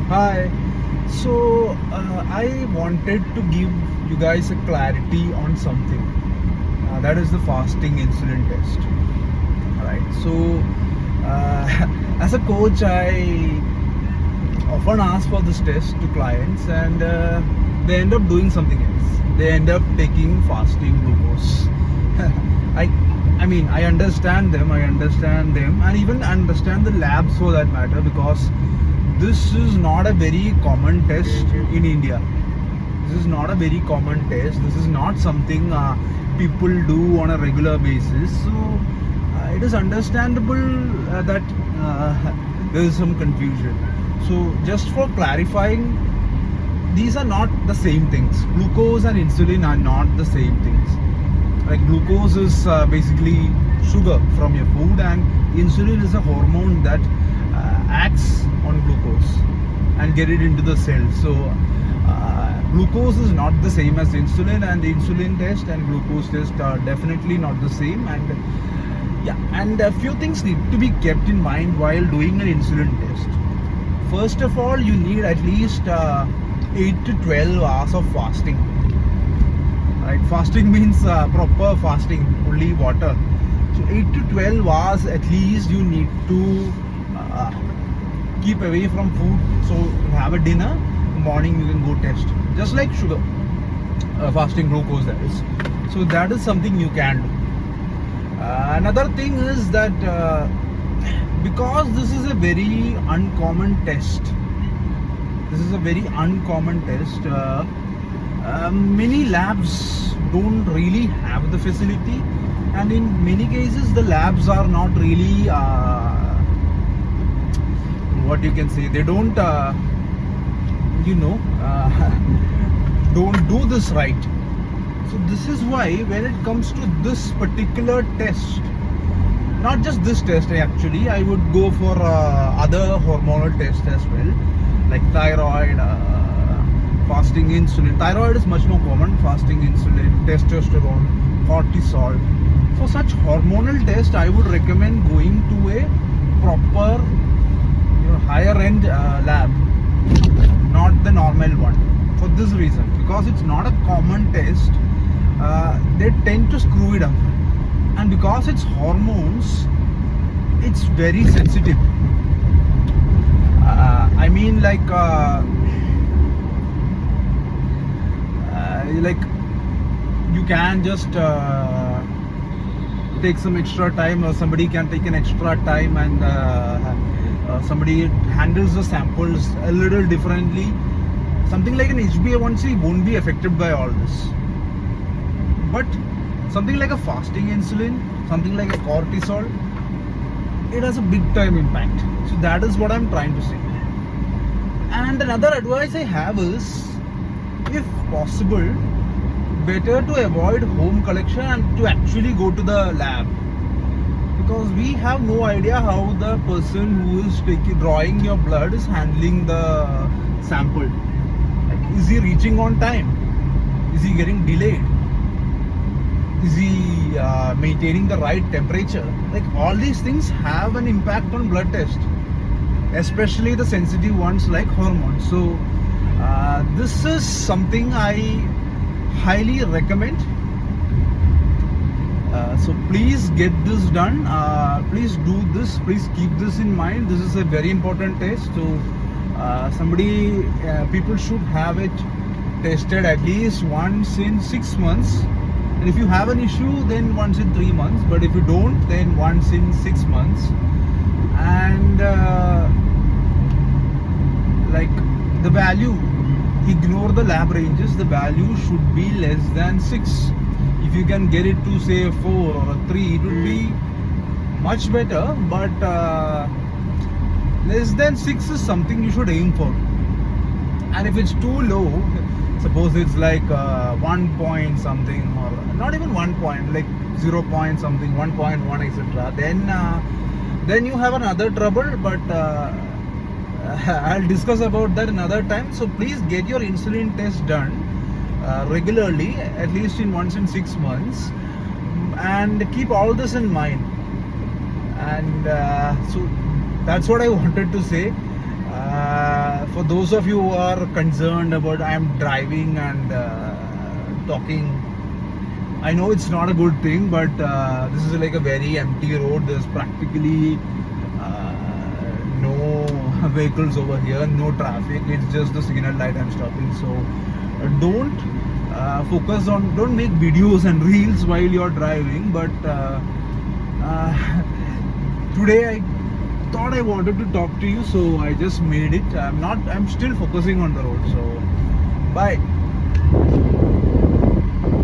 Hi. I wanted to give you guys a clarity on something. That is the fasting insulin test. Right. As a coach, I often ask for this test to clients, and they end up doing something else. They end up taking fasting glucose. I, I mean, I understand them. And even understand the labs for that matter, because this is not a very common test in India. This is not a very common test. This is not something people do on a regular basis. It is understandable that there is some confusion. So just for clarifying, these are not the same things. Glucose and insulin are not the same things. Like glucose is basically sugar from your food, and insulin is a hormone that acts on glucose and get it into the cell. Glucose is not the same as insulin, and the insulin test and glucose test are definitely not the same. And a few things need to be kept in mind while doing an insulin test. First of all, you need at least 8 to 12 hours of fasting. Right? Fasting means proper fasting, only water. So 8 to 12 hours at least you need to keep away from food. So have a dinner, morning you can go test. Just like sugar, fasting glucose, that is. So that is something you can do. Another thing is that because this is a very uncommon test, many labs don't really have the facility, and in many cases the labs are not really what you can say, they don't don't do this right. So this is why when it comes to this particular test, not just this test actually, I would go for other hormonal tests as well, like thyroid, fasting insulin. Thyroid is much more common. Fasting insulin, testosterone, cortisol. For such hormonal test, I would recommend going to a proper, higher end lab, not the normal one. For this reason, because it's not a common test, they tend to screw it up, and because it's hormones, it's very sensitive. Like you can just take some extra time, or somebody can take an extra time, and somebody handles the samples a little differently. Something like an HbA1c won't be affected by all this, but something like a fasting insulin, something like a cortisol, it has a big time impact. So that is what I'm trying to say. And another advice I have is, if possible, better to avoid home collection and to actually go to the lab, because we have no idea how the person who is drawing your blood is handling the sample. Like, is he reaching on time? Is he getting delayed? Is he maintaining the right temperature? Like, all these things have an impact on blood test, especially the sensitive ones like hormones. So this is something I highly recommend. So please get this done. Please do this. Please keep this in mind. This is a very important test. So people should have it tested at least once in 6 months. And if you have an issue, then once in 3 months. But if you don't, then once in 6 months. And like the value, ignore the lab ranges. The value should be less than 6. If you can get it to say a 4 or a 3, it would be much better. But less than 6 is something you should aim for. And if it's too low, suppose it's like 1 point something, or not even 1 point, like 0 point something, 1.1, etc., then you have another trouble. But I'll discuss about that another time. So please get your insulin test done regularly, at least once in 6 months, and keep all this in mind. And so that's what I wanted to say. for those of you who are concerned about I am driving and talking, I know it's not a good thing, but this is like a very empty road. There's practically no vehicles over here, no traffic. It's just the signal light I'm stopping. So don't don't make videos and reels while you're driving. But today I thought I wanted to talk to you, so I just made it. I'm still focusing on the road. So bye.